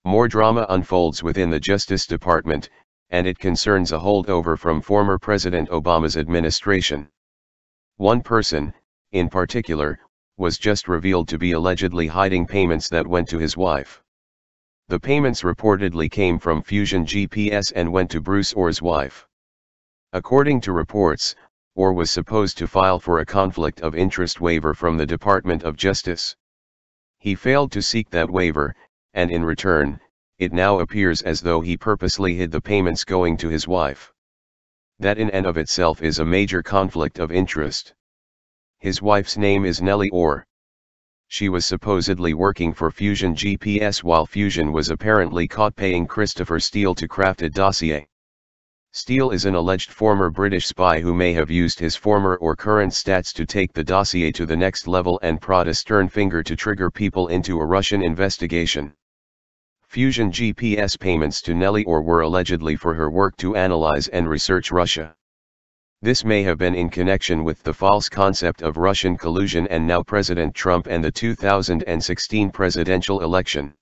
More drama unfolds within the Justice Department, and it concerns a holdover from former President Obama's administration. One person, in particular, was just revealed to be allegedly hiding payments that went to his wife. The payments reportedly came from Fusion GPS and went to Bruce Orr's wife. According to reports, Orr was supposed to file for a conflict of interest waiver from the Department of Justice. He failed to seek that waiver, and in return, it now appears as though he purposely hid the payments going to his wife. That in and of itself is a major conflict of interest. His wife's name is Nellie Orr. She was supposedly working for Fusion GPS while Fusion was apparently caught paying Christopher Steele to craft a dossier. Steele is an alleged former British spy who may have used his former or current stats to take the dossier to the next level and prod a stern finger to trigger people into a Russian investigation. Fusion GPS payments to Nellie Orr were allegedly for her work to analyze and research Russia. This may have been in connection with the false concept of Russian collusion and now President Trump and the 2016 presidential election.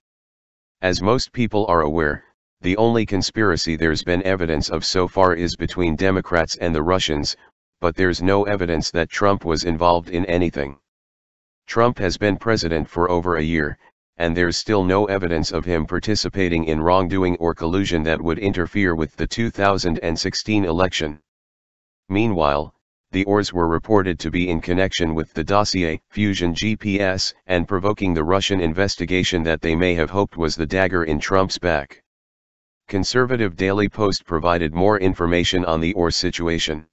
As most people are aware, the only conspiracy there's been evidence of so far is between Democrats and the Russians, but there's no evidence that Trump was involved in anything. Trump has been president for over a year, and there's still no evidence of him participating in wrongdoing or collusion that would interfere with the 2016 election. Meanwhile, the Orrs were reported to be in connection with the dossier, Fusion GPS, and provoking the Russian investigation that they may have hoped was the dagger in Trump's back. Conservative Daily Post provided more information on the Orr situation.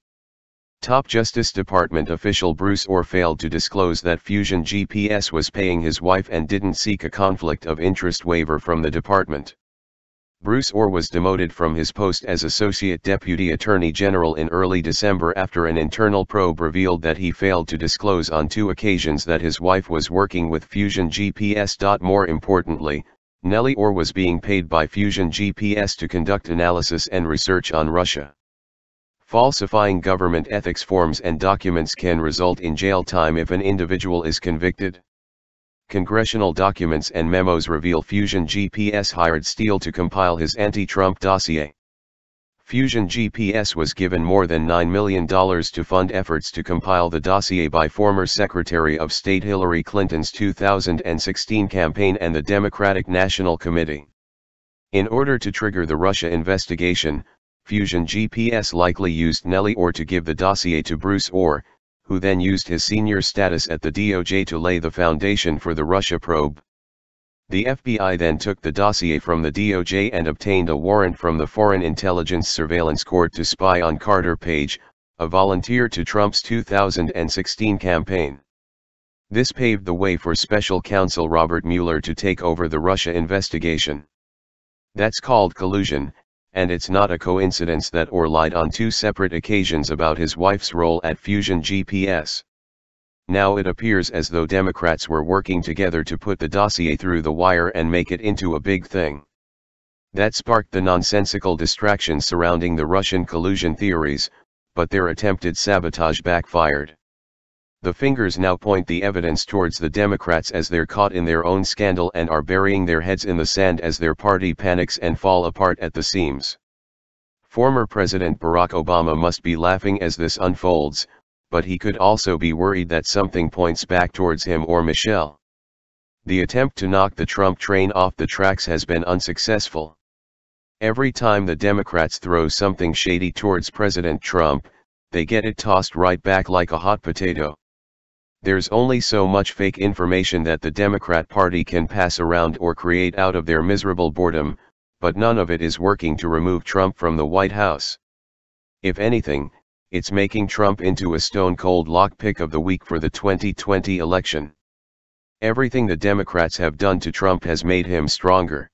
Top Justice Department official Bruce Orr failed to disclose that Fusion GPS was paying his wife and didn't seek a conflict of interest waiver from the department. Bruce Orr was demoted from his post as Associate Deputy Attorney General in early December after an internal probe revealed that he failed to disclose on 2 occasions that his wife was working with Fusion GPS. More importantly, Nellie Orr was being paid by Fusion GPS to conduct analysis and research on Russia. Falsifying government ethics forms and documents can result in jail time if an individual is convicted. Congressional documents and memos reveal Fusion GPS hired Steele to compile his anti-Trump dossier. Fusion GPS was given more than $9 million to fund efforts to compile the dossier by former Secretary of State Hillary Clinton's 2016 campaign and the Democratic National Committee. In order to trigger the Russia investigation, Fusion GPS likely used Nellie Orr to give the dossier to Bruce Orr, who then used his senior status at the DOJ to lay the foundation for the Russia probe. The FBI then took the dossier from the DOJ and obtained a warrant from the Foreign Intelligence Surveillance Court to spy on Carter Page, a volunteer to Trump's 2016 campaign. This paved the way for Special Counsel Robert Mueller to take over the Russia investigation. That's called collusion, and it's not a coincidence that Orr lied on 2 separate occasions about his wife's role at Fusion GPS. Now it appears as though Democrats were working together to put the dossier through the wire and make it into a big thing. That sparked the nonsensical distractions surrounding the Russian collusion theories, but their attempted sabotage backfired. The fingers now point the evidence towards the Democrats as they're caught in their own scandal and are burying their heads in the sand as their party panics and fall apart at the seams. Former President Barack Obama must be laughing as this unfolds, but he could also be worried that something points back towards him or Michelle. The attempt to knock the Trump train off the tracks has been unsuccessful. Every time the Democrats throw something shady towards President Trump, they get it tossed right back like a hot potato. There's only so much fake information that the Democrat Party can pass around or create out of their miserable boredom, but none of it is working to remove Trump from the White House. If anything, it's making Trump into a stone-cold lockpick of the week for the 2020 election. Everything the Democrats have done to Trump has made him stronger.